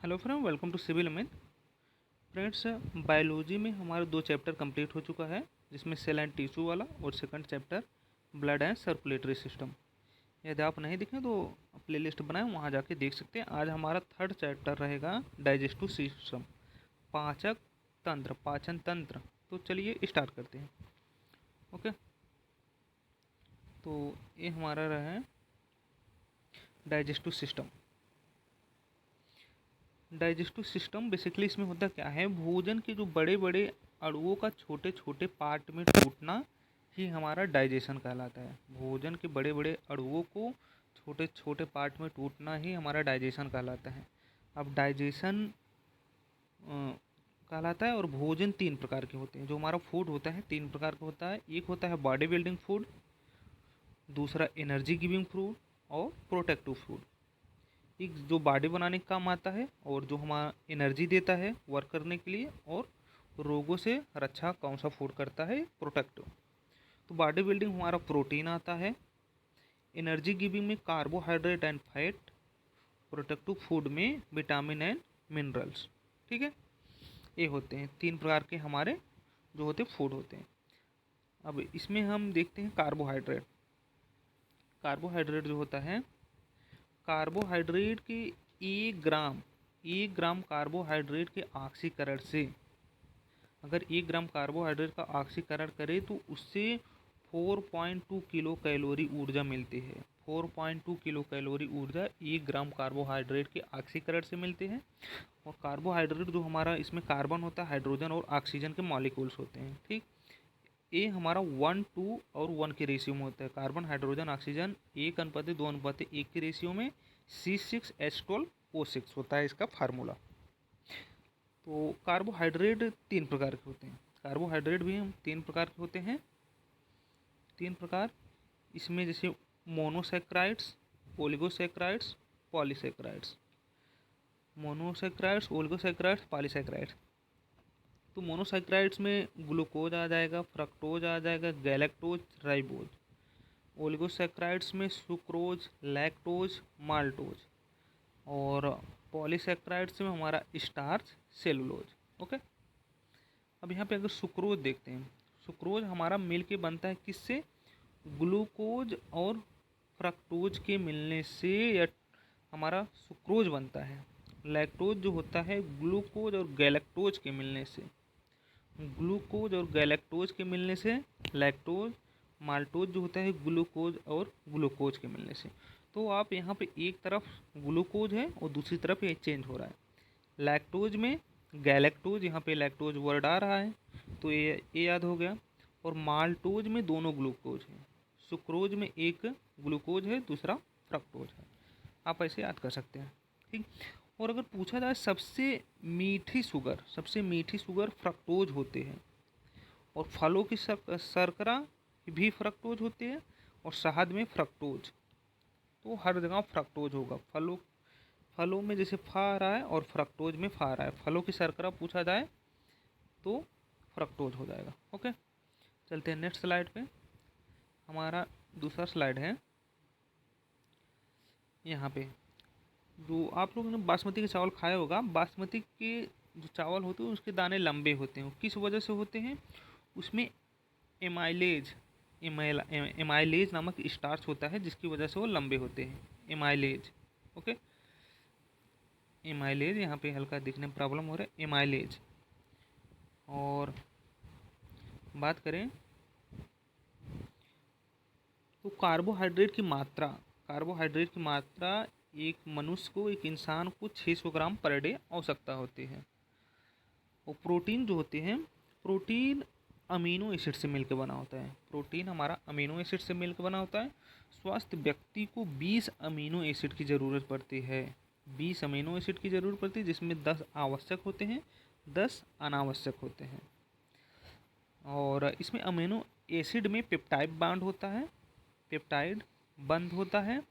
Hello friend, welcome to civil में। Friends, biology में हमारे दो चैप्टर कंप्लीट हो चुका है, जिसमें सेल एंड टिश्यू वाला और second chapter blood and circulatory system. यदि आप नहीं देखें तो प्लेलिस्ट बनाएं, वहां जाके देख सकते हैं। आज हमारा थर्ड चैप्टर रहेगा डाइजेस्टिव सिस्टम, पाचक तंत्र, पाचन तंत्र। तो चलिए स्टार्ट करते हैं। ओके, तो ये हमारा रहा है digestive system. Digestive system basically इसमें होता क्या है, भोजन के जो बड़े बड़े अणुओं का छोटे छोटे पार्ट में टूटना ही हमारा डाइजेशन कहलाता है। भोजन के बड़े बड़े अणुओं को छोटे छोटे पार्ट में टूटना ही हमारा डाइजेशन कहलाता है। अब डाइजेशन कहलाता है। और भोजन तीन प्रकार के होते हैं। जो हमारा फूड होता है तीन प्रकार का होता है। एक होता है बॉडी बिल्डिंग फूड, दूसरा एनर्जी गिविंग फूड और प्रोटेक्टिव फूड। एक जो बॉडी बनाने का काम आता है और जो हमारा एनर्जी देता है वर्क करने के लिए, और रोगों से रक्षा कौन सा फूड करता है, प्रोटेक्टिव। तो बॉडी बिल्डिंग हमारा प्रोटीन आता है, एनर्जी गिविंग में carbohydrate and fat, protective food में विटामिन एंड मिनरल्स। ठीक है, ये होते हैं तीन प्रकार के हमारे जो होते फूड होते हैं। अब इसमें हम देखते हैं कार्बोहाइड्रेट। कार्बोहाइड्रेट जो होता है, कार्बोहाइड्रेट के एक ग्राम कार्बोहाइड्रेट के ऑक्सीकरण से, अगर 1 ग्राम कार्बोहाइड्रेट का ऑक्सीकरण करें तो उससे 4.2 किलो कैलोरी ऊर्जा मिलती है। 4.2 किलो कैलोरी ऊर्जा 1 ग्राम कार्बोहाइड्रेट के ऑक्सीकरण से मिलते हैं। और कार्बोहाइड्रेट जो हमारा, इसमें कार्बन होता है, हाइड्रोजन और ऑक्सीजन के मॉलिक्यूल्स होते हैं। ठीक, ये हमारा 1:2 के रेशियो में होता है। कार्बन, हाइड्रोजन, ऑक्सीजन 1:2:1 के रेशियो में C6H12O6 होता है इसका फार्मूला। तो कार्बोहाइड्रेट तीन प्रकार के होते हैं। कार्बोहाइड्रेट भी हम तीन प्रकार के होते हैं। तीन प्रकार इसमें जैसे monosaccharides, oligosaccharides, polysaccharides. Monosaccharides, oligosaccharides, polysaccharides. तो मोनोसेक्राइड्स में ग्लूकोज आ जाएगा, फ्रक्टोज आ जाएगा, गैलेक्टोज, राइबोज। ओलिगोसेक्राइड्स में सुक्रोज, लैक्टोज, माल्टोज। और पॉलीसेक्राइड्स में हमारा स्टार्च, सेलुलोज। ओके, अब यहाँ पे अगर सुक्रोज देखते हैं, सुक्रोज हमारा मिल के बनता है किससे, ग्लूकोज और फ्रक्टोज के मिलने से या हमारा सुक्रोज बनता है। लैक्टोज जो होता है ग्लूकोज और गैलेक्टोज के मिलने से, ग्लूकोज और गैलेक्टोज के मिलने से लैक्टोज। माल्टोज जो होता है ग्लूकोज और ग्लूकोज के मिलने से। तो आप यहाँ पे एक तरफ ग्लूकोज है और दूसरी तरफ ये चेंज हो रहा है। लैक्टोज में गैलेक्टोज, यहाँ पे लैक्टोज वर्ड आ रहा है तो ये याद हो गया। और माल्टोज में दोनों ग्लूकोज हैं। सुक्रोज में एक ग्लूकोज है, दूसरा फ्रक्टोज है। आप ऐसे याद कर सकते हैं। ठीक, और अगर पूछा जाए सबसे मीठी शुगर फ्रक्टोज होते हैं। और फलों की शर्करा भी फ्रक्टोज होते हैं। और शहद में फ्रक्टोज। तो हर जगह फ्रक्टोज होगा। फलों में जैसे फा आ रहा है और फ्रक्टोज में फा आ रहा है। फलों की शर्करा पूछा जाए तो फ्रक्टोज हो जाएगा। ओके, चलते हैं नेक्स्ट स्लाइड पे। हमारा दूसरा स्लाइड है यहाँ पे। जो आप लोगों ने बासमती के चावल खाया होगा, बासमती के जो चावल होते हैं उसके दाने लंबे होते हैं। किस वजह से होते हैं, उसमें एमाइलेज एमाइलेज नामक स्टार्च होता है, जिसकी वजह से वो लंबे होते हैं। एमाइलेज। ओके, एमाइलेज यहाँ पे हल्का दिखने में प्रॉब्लम हो रहा है, एमाइलेज। और बात करें तो कार्बोहाइड्रेट की मात्रा एक मनुष्य को, एक इंसान को 600 ग्राम पर डे आवश्यकता होती है। और प्रोटीन जो होते हैं, प्रोटीन अमीनो एसिड से मिलकर बना होता है। प्रोटीन हमारा अमीनो एसिड से मिलकर बना होता है। स्वस्थ व्यक्ति को 20 अमीनो एसिड की ज़रूरत पड़ती है। 20 अमीनो एसिड की ज़रूरत पड़ती है, जिसमें 10 आवश्यक होते हैं, 10 अनावश्यक होते हैं। और इसमें अमीनो एसिड में पेप्टाइड बॉन्ड होता है, पेप्टाइड बंद होता है।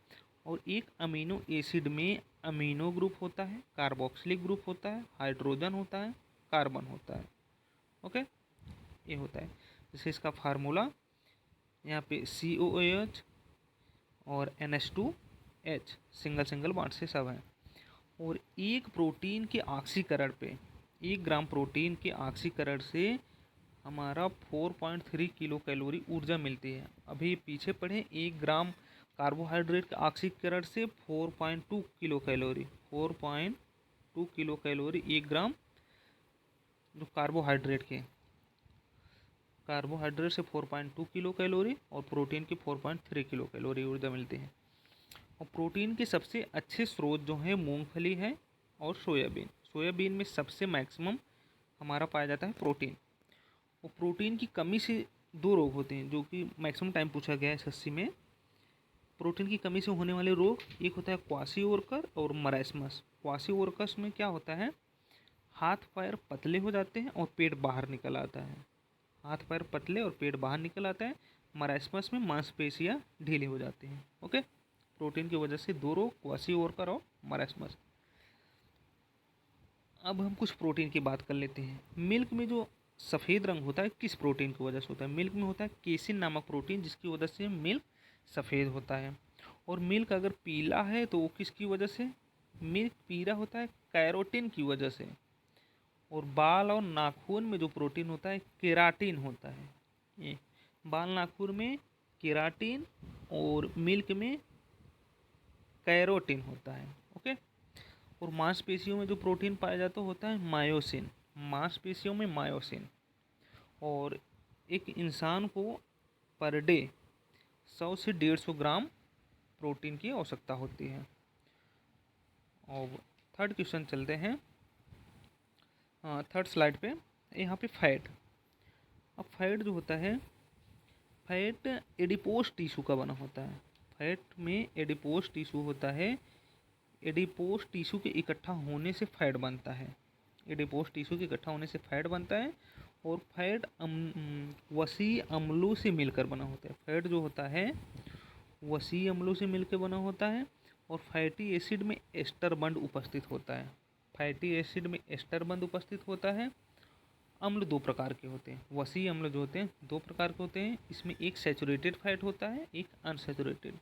और एक अमीनो एसिड में अमीनो ग्रुप होता है, कार्बोक्सिलिक ग्रुप होता है, हाइड्रोजन होता है, कार्बन होता है। ओके, ये होता है। जैसे इसका फार्मूला यहाँ पे COOH और NH2H सिंगल सिंगल बॉन्ड से सब है। और एक प्रोटीन के ऑक्सीकरण पे 1 ग्राम प्रोटीन के ऑक्सीकरण से हमारा 4.3 किलो कैलोरी ऊर्जा मिलती है। अभी पीछे पढ़े 1 ग्राम कार्बोहाइड्रेट के ऑक्सीकरण से 4.2 किलो कैलोरी, 4.2 किलो कैलोरी 1 ग्राम जो कार्बोहाइड्रेट से 4.2 किलो कैलोरी और प्रोटीन की 4.3 किलो कैलोरी ऊर्जा मिलती है। और प्रोटीन के सबसे अच्छे स्रोत जो है मूंगफली है और सोयाबीन। सोयाबीन में सबसे मैक्सिमम हमारा पाया जाता है प्रोटीन। और प्रोटीन की कमी से 2 रोग होते हैं जो कि मैक्सिमम टाइम पूछा गया है एसएससी में। प्रोटीन की कमी से होने वाले रोग एक होता है क्वाशियोरकर और मरास्मस। क्वाशियोरकस में क्या होता है, हाथ पैर पतले हो जाते हैं और पेट बाहर निकल आता है। हाथ पैर पतले और पेट बाहर निकल आता है। मरास्मस में मांसपेशियां ढीली हो जाती हैं। ओके, प्रोटीन की वजह से 2 रोग, क्वाशियोरकर और मरास्मस। अब हम कुछ प्रोटीन की बात कर लेते हैं। मिल्क में जो सफ़ेद रंग होता है किस प्रोटीन की वजह से होता है? मिल्क में होता है केसिन नामक प्रोटीन, जिसकी वजह से मिल्क सफ़ेद होता है। और मिल्क अगर पीला है तो वो किसकी वजह से मिल्क पीला होता है? कैरोटीन की वजह से। और बाल और नाखून में जो प्रोटीन होता है केराटिन होता है। ये बाल नाखून में केराटिन और मिल्क में कैरोटीन होता है। ओके। और मांसपेशियों में जो प्रोटीन पाया जाता होता है मायोसिन। मांसपेशियों में मायोसिन। और एक इंसान को पर डे 100 से 150 ग्राम प्रोटीन की आवश्यकता होती है। और थर्ड क्वेश्चन चलते हैं, थर्ड स्लाइड पे। यहाँ पे फैट। अब फैट जो होता है, फैट एडिपोज टिश्यू का बना होता है। फैट में एडिपोज टिश्यू होता है। एडिपोज टिश्यू के इकट्ठा होने से फैट बनता है। एडिपोज टिश्यू के इकट्ठा होने से फैट बनता है। और फैट वसी अम्लों से मिलकर बना होता है। फैट जो होता है वसी अम्लों से मिलकर बना होता है। और फैटी एसिड में एस्टर बंध उपस्थित होता है। फैटी एसिड में एस्टर बंध उपस्थित होता है। अम्ल 2 प्रकार के होते हैं। वसी अम्ल जो होते हैं 2 प्रकार के होते हैं। इसमें एक सैचुरेटेड फैट होता है, एक अनसैचुरेटेड।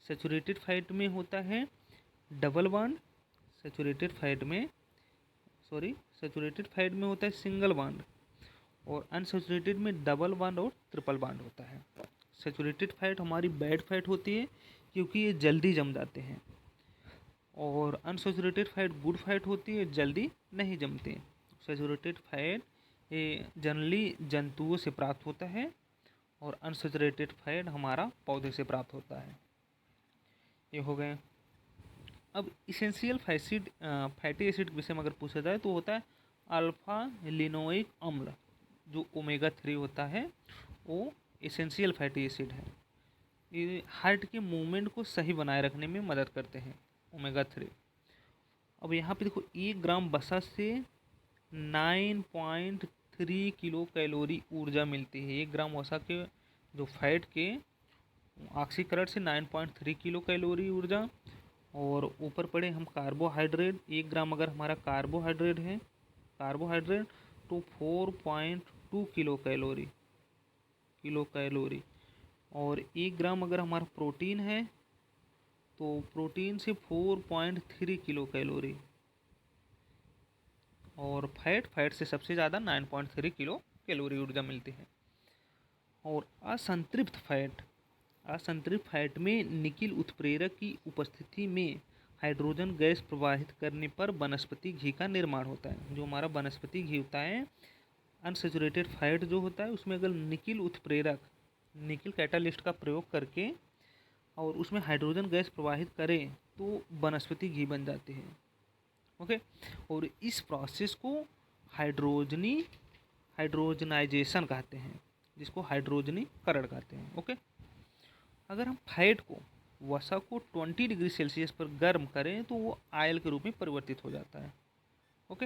सैचुरेटेड फैट में होता है डबल बॉन्ड। सैचुरेटेड फैट में होता है सिंगल बॉन्ड। और अनसैचुरेटेड में डबल बॉन्ड और ट्रिपल बॉन्ड होता है। सैचुरेटेड फैट हमारी बैड फैट होती है क्योंकि ये जल्दी जम जाते हैं। और अनसैचुरेटेड फैट गुड फैट होती है, जल्दी नहीं जमते। सैचुरेटेड फैट ये जनरली जंतुओं से प्राप्त होता है। और अनसैचुरेटेड फैट हमारा पौधे से प्राप्त होता है। ये हो गए। अब इसेंशियल फैटी एसिड के विषय में अगर पूछा जाए तो होता है अल्फा लिनोइक अम्ल। जो ओमेगा 3 होता है वो इसेंशियल फैटी एसिड है। ये हार्ट के मूवमेंट को सही बनाए रखने में मदद करते हैं, ओमेगा 3। अब यहाँ पे देखो 1 ग्राम वसा से 9.3 किलो कैलोरी ऊर्जा मिलती है। 1 ग्राम वसा के जो फैट के ऑक्सीकरण से 9.3 किलो कैलोरी ऊर्जा। और ऊपर पड़े हम कार्बोहाइड्रेट, 1 ग्राम अगर हमारा कार्बोहाइड्रेट तो 4.2 किलो कैलोरी। और 1 ग्राम अगर हमारा प्रोटीन है तो प्रोटीन से 4.3 किलो कैलोरी। और फैट से सबसे ज़्यादा 9.3 किलो कैलोरी ऊर्जा मिलती है। और असंतृप्त फैट में निकिल उत्प्रेरक की उपस्थिति में हाइड्रोजन गैस प्रवाहित करने पर वनस्पति घी का निर्माण होता है। जो हमारा वनस्पति घी होता है, अनसैचुरेटेड फैट जो होता है उसमें अगर निकिल उत्प्रेरक, निकिल कैटालिस्ट का प्रयोग करके और उसमें हाइड्रोजन गैस प्रवाहित करें तो वनस्पति घी बन जाती है। ओके। और इस प्रोसेस को हाइड्रोजनाइजेशन कहते हैं, जिसको हाइड्रोजनीकरण कहते हैं। ओके। अगर हम फैट को, वसा को 20 डिग्री सेल्सियस पर गर्म करें तो वो ऑयल के रूप में परिवर्तित हो जाता है। ओके।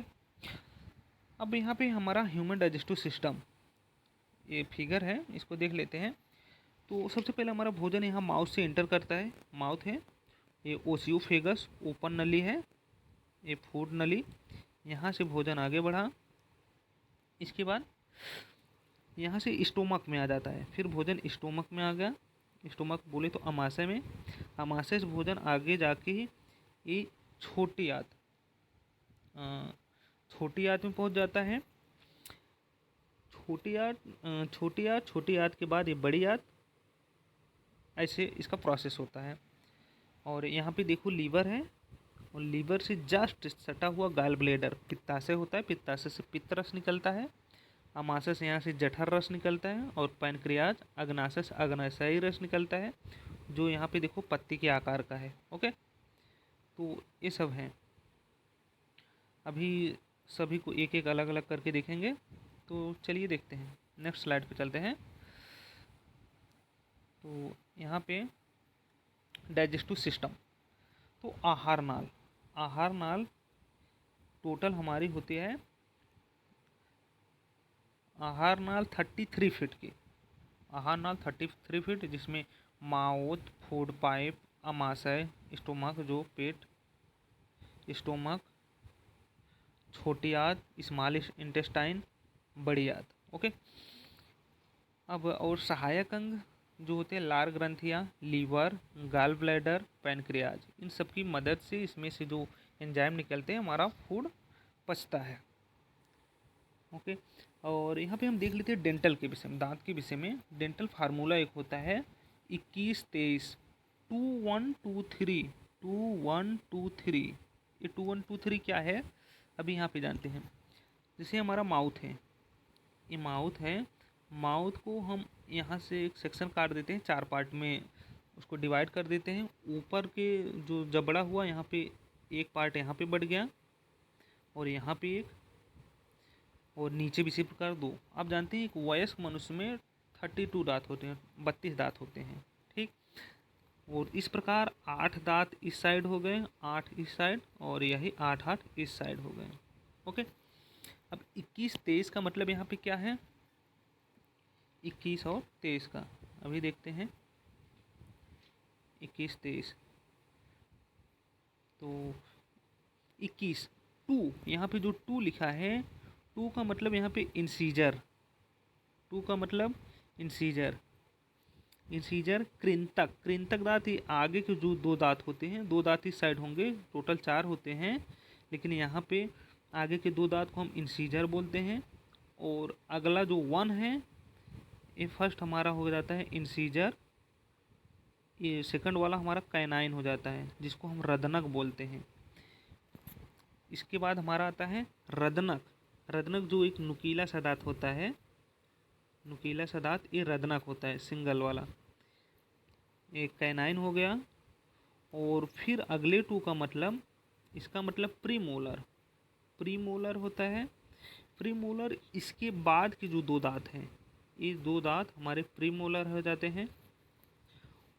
अब यहाँ पे हमारा ह्यूमन डाइजेस्टिव सिस्टम, ये फिगर है, इसको देख लेते हैं। तो सबसे पहले हमारा भोजन यहाँ माउथ से एंटर करता है। माउथ है, ये ओसियोफेगस ओपन नली है, ये फूड नली। यहाँ से भोजन आगे बढ़ा, इसके बाद यहाँ से स्टोमक में आ जाता है। फिर भोजन स्टोमक में आ गया, स्टोमक बोले तो अमाशय में। अमाशय से भोजन आगे जाके ही ये छोटी आंत, छोटी आंत में पहुंच जाता है। छोटी आंत के बाद ये बड़ी आंत, ऐसे इसका प्रोसेस होता है। और यहाँ पे देखो लीवर है, और लीवर से जस्ट सटा हुआ गाल ब्लेडर पित्ताशय होता है। पित्ताशय से पित्त रस निकलता है। अमाशय से यहाँ से जठर रस निकलता है। और पैनक्रियाज अग्नाशय से अग्नाशयी रस निकलता है, जो यहाँ पे देखो पत्ती के आकार का है। ओके, तो ये सब हैं। अभी सभी को एक एक अलग अलग करके देखेंगे। तो चलिए देखते हैं, नेक्स्ट स्लाइड पे चलते हैं। तो यहाँ पे डाइजेस्टिव सिस्टम, तो आहार नाल टोटल हमारी होती है आहार नाल 33 फीट की। आहार नाल 33 फीट, जिसमें माउथ, फूड पाइप, अमाशय, स्टोमक जो पेट, स्टोमक, छोटी आंत, स्मॉल इंटेस्टाइन, बड़ी आंत। ओके, अब और सहायक अंग जो होते हैं लार ग्रंथियाँ, लीवर, गाल ब्लैडर, पैनक्रियाज, इन सब की मदद से इसमें से जो एंजाइम निकलते हैं हमारा फूड पचता है। ओके, और यहाँ पे हम देख लेते हैं डेंटल के विषय में, दांत के विषय में। डेंटल फार्मूला एक होता है 21-23, 2123, 2123। ये 2123 क्या है, अभी यहाँ पे जानते हैं। जैसे हमारा माउथ है, ये माउथ है, माउथ को हम यहाँ से एक सेक्शन काट देते हैं, 4 पार्ट में उसको डिवाइड कर देते हैं। ऊपर के जो जबड़ा हुआ, यहाँ पे एक पार्ट यहाँ पे बढ़ गया, और यहाँ पे एक, और नीचे भी इसी प्रकार 2। आप जानते हैं एक वयस्क मनुष्य में 32 दांत होते हैं, 32 दांत होते हैं। ठीक, और इस प्रकार 8 दांत इस साइड हो गए, 8 इस साइड, और यही 8 इस साइड हो गए। ओके, अब 21-23 का मतलब यहाँ पे क्या है, 21 और 23 का अभी देखते हैं। 21-23, तो 21 2, यहाँ पे जो 2 लिखा है, 2 का मतलब यहाँ पे इंसीजर, 2 का मतलब इंसीजर। कृंतक दांत, ये आगे के जो 2 दांत होते हैं, 2 दांत इस साइड होंगे, टोटल 4 होते हैं, लेकिन यहाँ पे आगे के 2 दांत को हम इंसीजर बोलते हैं। और अगला जो 1 है, ये फर्स्ट हमारा हो जाता है इंसीजर, ये सेकंड वाला हमारा कैनाइन हो जाता है, जिसको हम रदनक बोलते हैं। इसके बाद हमारा आता है रदनक जो एक नुकीला सा दांत होता है, नुकीला सा दांत, ये रदनक होता है, सिंगल वाला। एक कैनाइन हो गया। और फिर अगले 2 का मतलब, इसका मतलब प्रीमोलर होता है। प्रीमोलर, इसके बाद के जो 2 दांत हैं, ये 2 दांत हमारे प्रीमोलर हो जाते हैं।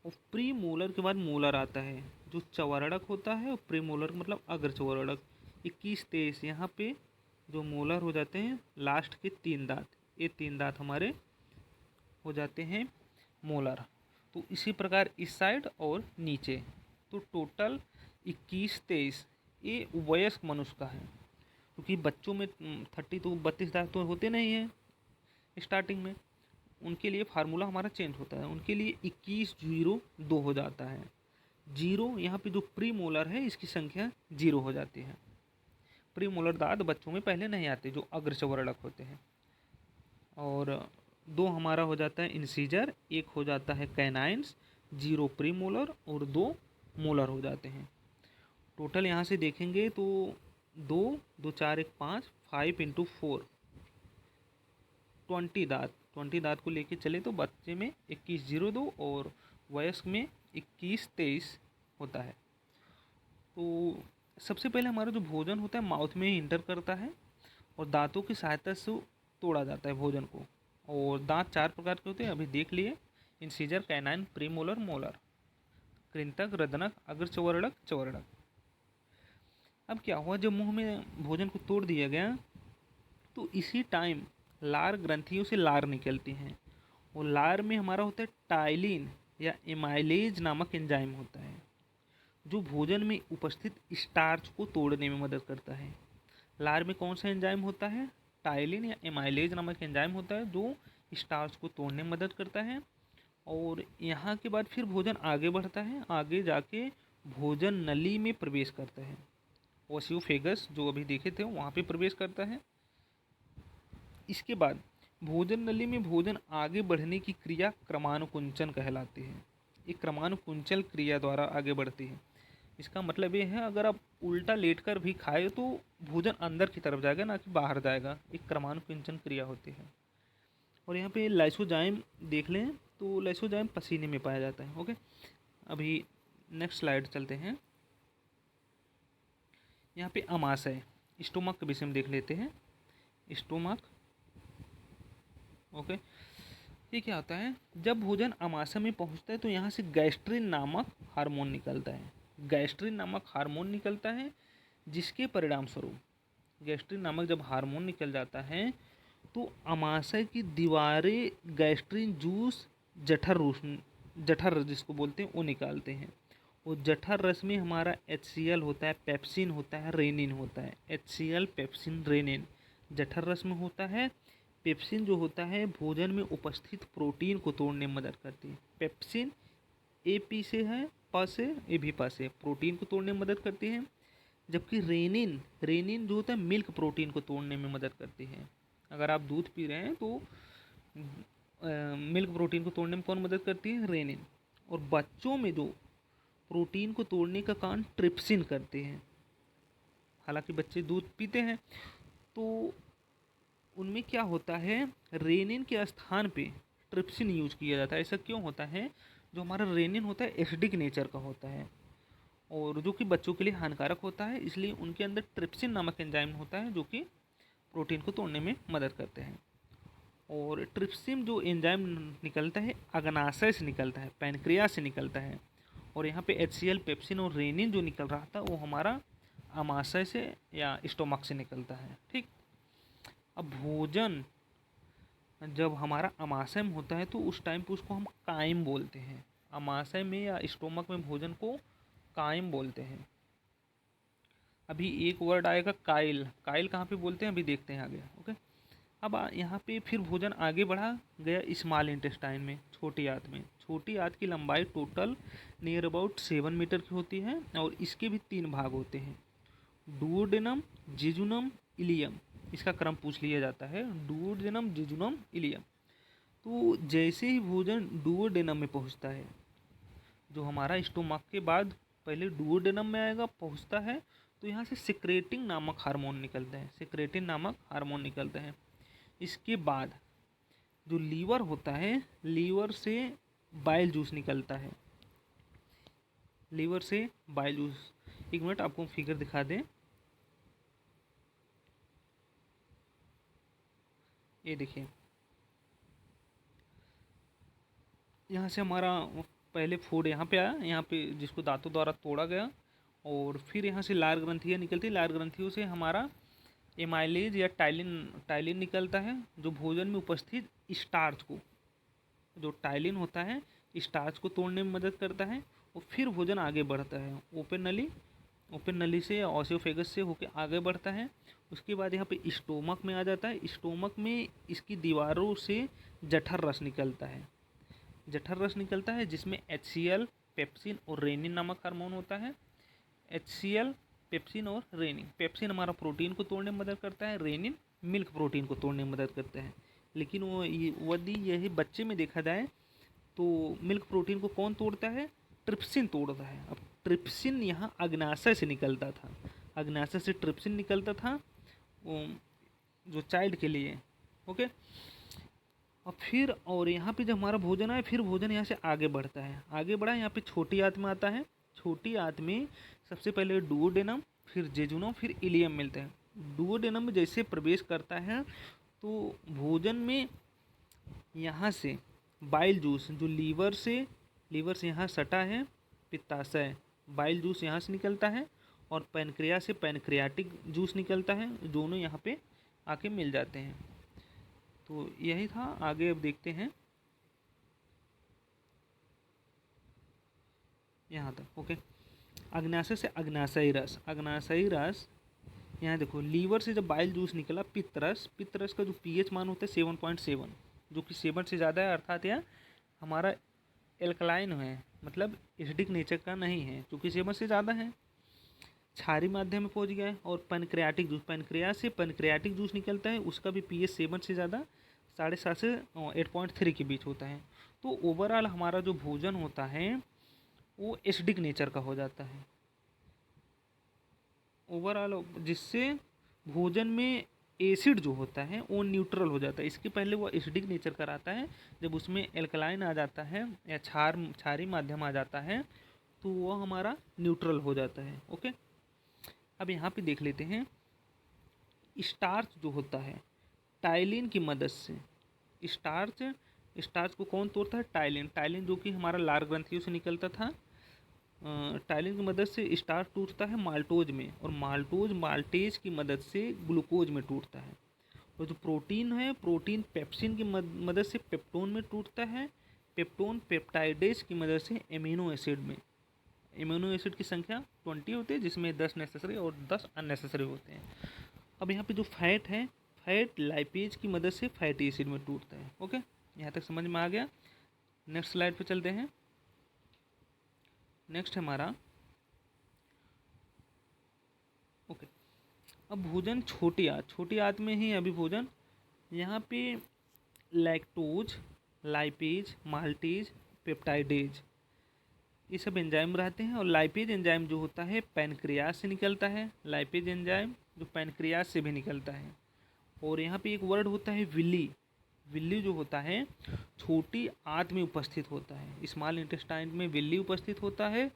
और प्रीमोलर के बाद मोलर आता है, जो चवरड़क होता है। और प्रीमोलर मतलब अग्र चवरड़क। 21-23 यहाँ पे जो मोलर हो जाते हैं, लास्ट के 3 दांत, ये 3 दांत हमारे हो जाते हैं मोलर। तो इसी प्रकार इस साइड और नीचे, तो टोटल 21-23 ये वयस्क मनुष्य का है। क्योंकि बच्चों में 30 तो 32 दांत तो होते नहीं हैं स्टार्टिंग में, उनके लिए फार्मूला हमारा चेंज होता है, उनके लिए 21-0-2 हो जाता है। 0 यहाँ पे जो प्री मोलर है, इसकी संख्या 0 हो जाती है। प्री मोलर दांत बच्चों में पहले नहीं आते, जो अग्रचवर्णक होते हैं। और 2 हमारा हो जाता है इंसीजर, 1 हो जाता है कैनाइन्स, 0 प्री मोलर और 2 मोलर हो जाते हैं। टोटल यहाँ से देखेंगे तो 2 2 4 1 5 5 × 4 20 दांत को लेके चले तो बच्चे में 21-0-2 और वयस्क में 21-23 होता है। तो सबसे पहले हमारा जो भोजन होता है माउथ में ही इंटर करता है, और दांतों की सहायता से तोड़ा जाता है भोजन को। और दांत 4 प्रकार के होते हैं, अभी देख लिए, इंसीजर, कैनाइन, प्रीमोलर, मोलर, कृंतक, रदनक, अग्रचवर्णक, चवर्णक। अब क्या हुआ, जब मुंह में भोजन को तोड़ दिया गया, तो इसी टाइम लार ग्रंथियों से लार निकलती हैं, और लार में हमारा होता है टाइलिन या एमाइलेज नामक एंजाइम होता है, जो भोजन में उपस्थित स्टार्च को तोड़ने में मदद करता है। लार में कौन सा एंजाइम होता है, टाइलिन या एमाइलेज नामक एंजाइम होता है, जो स्टार्च को तोड़ने में मदद करता है। और यहाँ के बाद फिर भोजन आगे बढ़ता है, आगे जाके भोजन नली में प्रवेश करता है। ओसियोफेगस जो अभी देखे थे वहाँ पे प्रवेश करता है। इसके बाद भोजन नली में भोजन आगे बढ़ने की क्रिया क्रमानुकुंचन कहलाती है। ये क्रमानुकुंचन क्रिया द्वारा आगे बढ़ती है। इसका मतलब ये है, अगर आप उल्टा लेटकर भी खाए तो भोजन अंदर की तरफ जाएगा, ना कि बाहर जाएगा। एक क्रमानुकुंचन क्रिया होती है। और यहाँ पे लाइसोजाइम देख लें तो लाइसोजाइम पसीने में पाया जाता है। ओके, अभी नेक्स्ट स्लाइड चलते हैं। यहाँ पे अमाशय, स्टोमक के विषय में देख लेते हैं। स्टोमक, ओके, ये क्या होता है? जब भोजन अमाशय में पहुँचता है तो यहाँ से गैस्ट्रिन नामक हार्मोन निकलता है। गैस्ट्रिन नामक हार्मोन निकलता है, जिसके परिणाम स्वरूप गैस्ट्रिन नामक जब हार्मोन निकल जाता है तो अमाशय की दीवारें गैस्ट्रिन जूस, जठर जिसको बोलते हैं वो निकालते हैं। वो जठर रस में हमारा HCl होता है, पेप्सिन होता है, रेनिन होता है। HCl, पेप्सिन, रेनिन जठर रस में होता है। पेप्सिन जो होता है भोजन में उपस्थित प्रोटीन को तोड़ने में मदद करती है। पेप्सिन AP से है, प से, AB प से प्रोटीन को तोड़ने में मदद करती है। जबकि रेनिन, रेनिन जो होता है मिल्क प्रोटीन को तोड़ने में मदद करती है। अगर आप दूध पी रहे हैं तो मिल्क प्रोटीन को तोड़ने में कौन मदद करती है? रेनिन। और बच्चों में जो प्रोटीन को तोड़ने का काम ट्रिप्सिन करते हैं। हालांकि बच्चे दूध पीते हैं तो उनमें क्या होता है, रेनिन के स्थान पे ट्रिप्सिन यूज किया जाता है। ऐसा क्यों होता है? जो हमारा रेनिन होता है एसिडिक नेचर का होता है और जो कि बच्चों के लिए हानिकारक होता है, इसलिए उनके अंदर ट्रिप्सिन नामक एंजाइम होता है जो कि प्रोटीन को तोड़ने में मदद करते हैं। और ट्रिप्सिन जो एंजाइम निकलता है अग्नाशय से निकलता है, पैनक्रिया से निकलता है। और यहाँ पे HCl, पेप्सिन और रेनिन जो निकल रहा था वो हमारा अमाशय से या स्टोमक से निकलता है। ठीक, अब भोजन जब हमारा अमाशय में होता है तो उस टाइम पे उसको हम कायम बोलते हैं। अमाशय में या स्टोमक में भोजन को कायम बोलते हैं। अभी एक वर्ड आएगा काइल। काइल कहाँ पे बोलते हैं अभी देखते हैं आगे। ओके, अब यहाँ पे फिर भोजन आगे बढ़ा गया स्मॉल इंटेस्टाइन में, छोटी आंत में। छोटी आंत की लंबाई टोटल नियर अबाउट 7 मीटर की होती है और इसके भी 3 भाग होते हैं, डुओडेनम, जेजुनम, इलियम। इसका क्रम पूछ लिया जाता है, डुओडेनम, जेजुनम, इलियम। तो जैसे ही भोजन डुओडेनम में पहुंचता है, जो हमारा स्टोमक के बाद पहले डुओडेनम में आएगा, पहुंचता है तो यहाँ से सिक्रेटिंग नामक हार्मोन निकलते हैं, सिक्रेटिन नामक हार्मोन निकलते हैं। इसके बाद जो लीवर होता है, लीवर से बाइल जूस निकलता है, लीवर से बाइल जूस। एक मिनट आपको फिगर दिखा दें, ये देखिए यहाँ से हमारा पहले फूड यहाँ पे आया, यहाँ पे जिसको दांतों द्वारा तोड़ा गया और फिर यहाँ से लार ग्रंथियाँ निकलती, लार ग्रंथियों से हमारा एमाइलेज या टाइलिन टाइलिन निकलता है, जो भोजन में उपस्थित स्टार्च को, जो टाइलिन होता है स्टार्च को तोड़ने में मदद करता है। और फिर भोजन आगे बढ़ता है ओपन नली से या ऑसियोफेगस से होकर आगे बढ़ता है। उसके बाद यहाँ पे स्टोमक में आ जाता है। स्टोमक में इसकी दीवारों से जठर रस निकलता है, जठर रस निकलता है जिसमें HCl, पेप्सिन और रेनिन नामक हार्मोन होता है। HCl, पेप्सिन और रेनिन। पेप्सिन हमारा प्रोटीन को तोड़ने में मदद करता है, रेनिन मिल्क प्रोटीन को तोड़ने में मदद करता है। लेकिन वो यदि यही बच्चे में देखा जाए तो मिल्क प्रोटीन को कौन तोड़ता है? ट्रिप्सिन तोड़ता है। अब ट्रिप्सिन यहाँ अग्नाशय से निकलता था, अग्नाशय से ट्रिप्सिन निकलता था जो चाइल्ड के लिए। ओके, और फिर और यहाँ पे जब हमारा भोजन आए, फिर भोजन यहाँ से आगे बढ़ता है, आगे बढ़ा यहाँ पे छोटी आंत में आता है। छोटी आंत में सबसे पहले डुओडेनम, फिर जेजुनम, फिर इलियम मिलते हैं। डुओडेनम में जैसे प्रवेश करता है तो भोजन में यहाँ से बाइल जूस, जो लीवर से यहाँ सटा है पित्ताशय, बाइल जूस यहाँ से निकलता है और पैनक्रिया से पैनक्रियाटिक जूस निकलता है, दोनों यहाँ पे आके मिल जाते हैं। तो यही था, आगे अब देखते हैं यहाँ तक। ओके, अग्नाशय से अग्नाशयी रस, अग्नाशयी रस यहाँ देखो, लीवर से जब बाइल जूस निकला, पित्त रस का जो pH मान होता है 7.7, जो कि 7 से ज़्यादा है, अर्थात यह हमारा एल्कलाइन है, मतलब एसिडिक नेचर का नहीं है, क्योंकि 7 से ज़्यादा है। क्षारी माध्यम में पहुंच गया है। और पैनक्रियाटिक जूस, पैनक्रियास से पैनक्रियाटिक जूस निकलता है, उसका भी पीएच 7 से ज़्यादा 7.5 से 8.3 के बीच होता है। तो ओवरऑल हमारा जो भोजन होता है वो एसिडिक नेचर का हो जाता है ओवरऑल, जिससे भोजन में एसिड जो होता है वो न्यूट्रल हो जाता है। इसके पहले वो एसिडिक नेचर का रहता है, जब उसमें एल्कलाइन आ जाता है या क्षारी माध्यम आ जाता है तो वो हमारा न्यूट्रल हो जाता है। ओके, अब यहाँ पे देख लेते हैं स्टार्च जो होता है टाइलिन की मदद से। स्टार्च स्टार्च को कौन तोड़ता है? टाइलिन। टाइलिन जो कि हमारा लार ग्रंथियों से निकलता था। टाइलिन की मदद से स्टार्च टूटता है माल्टोज में, और माल्टोज माल्टेज की मदद से ग्लूकोज में टूटता है। और जो प्रोटीन है, प्रोटीन पेप्सिन की मदद से पेप्टोन में टूटता है। पेप्टोन पेप्टाइडेज की मदद से एमिनो एसिड में। एमिनो एसिड की संख्या 20 होती है, जिसमें 10 नेसेसरी और 10 अननेसेसरी होते हैं। अब यहाँ पे जो फैट है, फैट लाइपेज की मदद से फैटी एसिड में टूटता है। ओके, यहाँ तक समझ में आ गया। नेक्स्ट स्लाइड पे चलते हैं। नेक्स्ट हमारा ओके, अब भोजन छोटी आंत में ही अभी भोजन। यहाँ पे लैक्टोज, लाइपेज, माल्टेज, पेप्टाइडेज, ये सब एंजाइम रहते हैं। और लाइपेज एंजाइम जो होता है पैनक्रियास से निकलता है। लाइपेज एंजाइम जो पैनक्रियास से भी निकलता है। और यहाँ पे एक वर्ड होता है विली। विली जो होता है छोटी आंत में उपस्थित होता है, स्मॉल इंटेस्टाइन में विली उपस्थित होता है,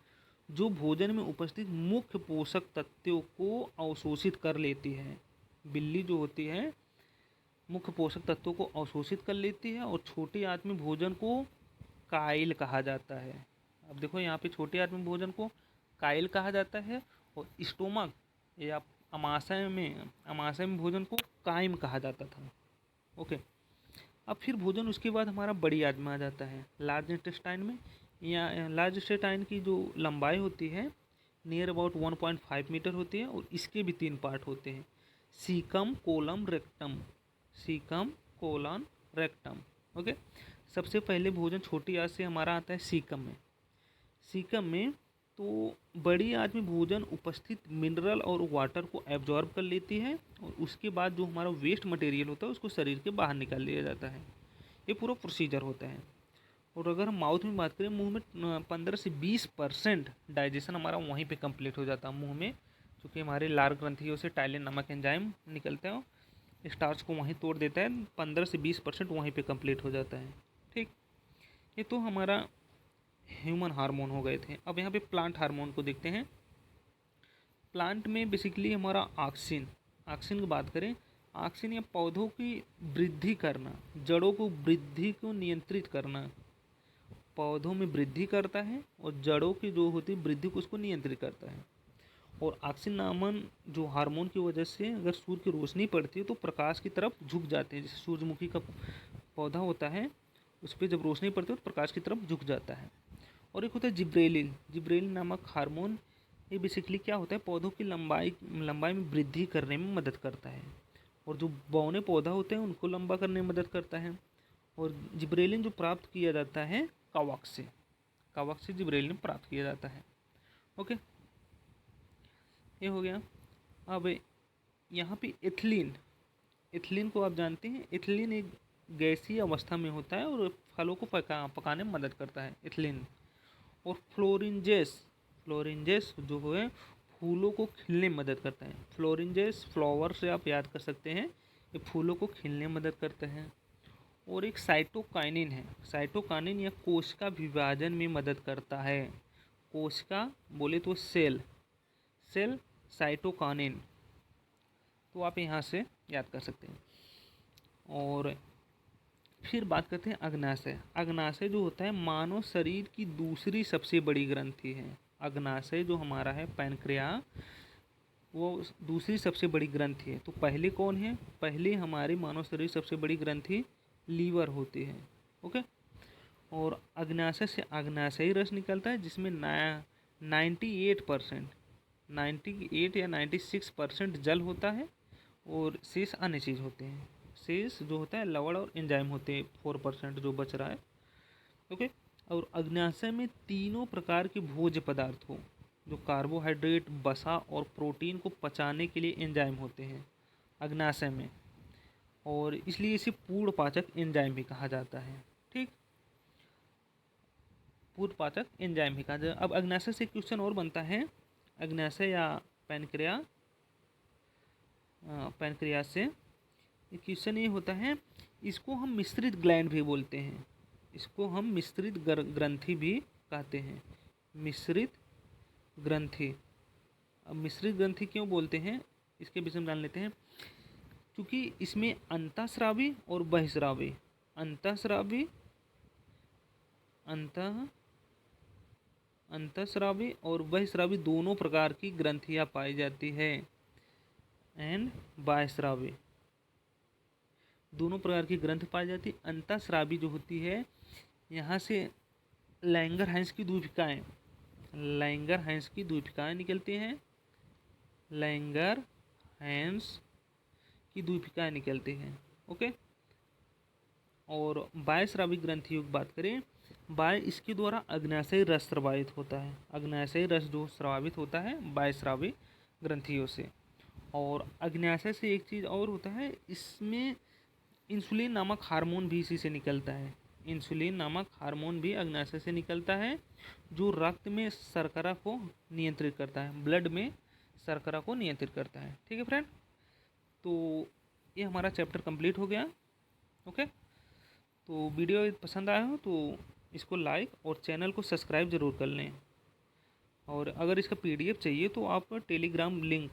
जो भोजन में उपस्थित मुख्य पोषक तत्वों को अवशोषित कर लेती है। बिल्ली जो होती है मुख्य पोषक तत्वों को अवशोषित कर लेती है। और छोटी आंत में भोजन को काइल कहा जाता है। अब देखो यहाँ पे छोटी आंत में भोजन को काइल कहा जाता है, और स्टोमक या अमाशय में भोजन को काइम कहा जाता था। ओके, अब फिर भोजन उसके बाद हमारा बड़ी आंत में आ जाता है, लार्ज इंटेस्टाइन में। या लार्ज इंटेस्टाइन की जो लंबाई होती है नियर अबाउट 1.5 मीटर होती है, और इसके भी 3 पार्ट होते हैं, caecum, colon, rectum. Caecum, colon, rectum. Okay, सबसे पहले भोजन छोटी आंत से हमारा आता है सीकम में। सीकम में तो बड़ी आंत में भोजन उपस्थित मिनरल और वाटर को एब्जॉर्ब कर लेती है, और उसके बाद जो हमारा वेस्ट मटेरियल होता है उसको शरीर के बाहर निकाल लिया जाता है। ये पूरा प्रोसीजर होता है। और अगर हम माउथ में बात करें, मुंह में 15 से 20% डाइजेशन हमारा वहीं पे कंप्लीट हो जाता है मुंह में, क्योंकि हमारे लार ग्रंथियों से टाइलिन नामक एंजाइम निकलता है, स्टार्च को वहीं तोड़ देता है। 15 से 20% वहीं पे कंप्लीट हो जाता है। ठीक, ये तो हमारा ह्यूमन हार्मोन हो गए थे। अब यहाँ पे प्लांट हार्मोन को देखते हैं। प्लांट में बेसिकली हमारा ऑक्सिन ऑक्सिन की बात करें, ऑक्सिन या पौधों की वृद्धि करना, जड़ों को वृद्धि को नियंत्रित करना, पौधों में वृद्धि करता है, और जड़ों की जो होती है वृद्धि को उसको नियंत्रित करता है। और ऑक्सिन नामन जो हार्मोन की वजह से अगर सूर्य की रोशनी पड़ती है तो प्रकाश की तरफ झुक जाते हैं। जैसे सूरजमुखी का पौधा होता है, उस पर जब रोशनी पड़ती है तो प्रकाश की तरफ झुक जाता है। और एक होता है जिब्रेलिन। जिब्रेलिन नामक हार्मोन, ये बेसिकली क्या होता है, पौधों की लंबाई में वृद्धि करने में मदद करता है, और जो बौने पौधा होते हैं उनको लंबा करने में मदद करता है। और जिब्रेलिन जो प्राप्त किया जाता है कवक से जिब्रेलिन प्राप्त किया जाता है। ओके, ये हो गया। अब यहाँ पे एथिलीन को आप जानते हैं, एथिलीन एक गैसीय अवस्था में होता है और फलों को पकाने में मदद करता है एथिलीन। और फ्लोरिंजेस जो है फूलों को खिलने में मदद करता है। फ्लोरिंजेस फ्लावर से आप याद कर सकते हैं, ये फूलों को खिलने में मदद करते हैं। और एक साइटोकाइनिन है, साइटोकाइनिन या कोशिका विभाजन में मदद करता है। कोशिका बोले तो सेल साइटोकाइनिन, तो आप यहाँ से याद कर सकते हैं। और फिर बात करते हैं अग्नाशय। अग्नाशय जो होता है मानव शरीर की दूसरी सबसे बड़ी ग्रंथि है। अग्नाशय जो हमारा है पैनक्रिया, वो दूसरी सबसे बड़ी ग्रंथि है। तो पहले कौन है? पहले हमारे मानव शरीर सबसे बड़ी ग्रंथि लीवर होती है। ओके, और अग्नाशय से अग्नाशयी रस निकलता है, जिसमें 98 या 96% जल होता है, और शेष अन्य चीज़ होते हैं। शेष जो होता है लवण और एंजाइम होते हैं, 4% जो बच रहा है। ओके, और अग्नाशय में तीनों प्रकार के भोज्य पदार्थ हो, जो कार्बोहाइड्रेट, वसा और प्रोटीन को पचाने के लिए एंजाइम होते हैं अग्नाशय में, और इसलिए इसे पूर्ण पाचक एंजाइम भी कहा जाता है। ठीक, पूर्ण पाचक एंजाइम भी कहा जाता है। अब अग्नाशय से क्वेश्चन और बनता है, अग्नाशय या पैनक्रियास से क्वेश्चन ये होता है, इसको हम मिश्रित ग्लैंड भी बोलते हैं, इसको हम मिश्रित ग्रंथि भी कहते हैं, मिश्रित ग्रंथि। अब मिश्रित ग्रंथि क्यों बोलते हैं इसके विषय में जान लेते हैं। क्योंकि इसमें अंतःस्रावी और बहिःस्रावी, अंतःस्रावी और बहिःस्रावी दोनों प्रकार की ग्रंथियां पाई जाती है, एंड बाह्यस्रावी दोनों प्रकार की ग्रंथि पाई जाती है। अंतःस्रावी जो होती है, यहाँ से लैंगरहैंस की द्वीपिकाएं निकलती हैं, लैंगरहैंस की द्वीपिकाएं निकलती हैं। ओके, और बाह्यस्रावी ग्रंथियों की बात करें, बाह्य इसके द्वारा अग्नाशयी रस स्रावित होता है, अग्नाशयी रस जो स्रावित होता है बाह्यस्रावी ग्रंथियों से। और अग्नाशय से एक चीज़ और होता है, इसमें इंसुलिन नामक हार्मोन भी इसी से निकलता है, इंसुलिन नामक हार्मोन भी अग्नाशय से निकलता है, जो रक्त में शर्करा को नियंत्रित करता है, ब्लड में शर्करा को नियंत्रित करता है। ठीक है फ्रेंड, तो ये हमारा चैप्टर कंप्लीट हो गया। ओके, तो वीडियो पसंद आया हो तो इसको लाइक और चैनल को सब्सक्राइब ज़रूर कर लें। और अगर इसका PDF चाहिए तो आप टेलीग्राम लिंक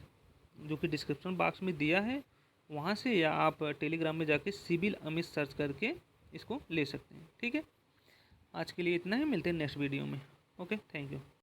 जो कि डिस्क्रिप्शन बॉक्स में दिया है वहाँ से, या आप टेलीग्राम में जाके सिविल अमित सर्च करके इसको ले सकते हैं। ठीक है, आज के लिए इतना ही, मिलते हैं नेक्स्ट वीडियो में। Okay, thank you.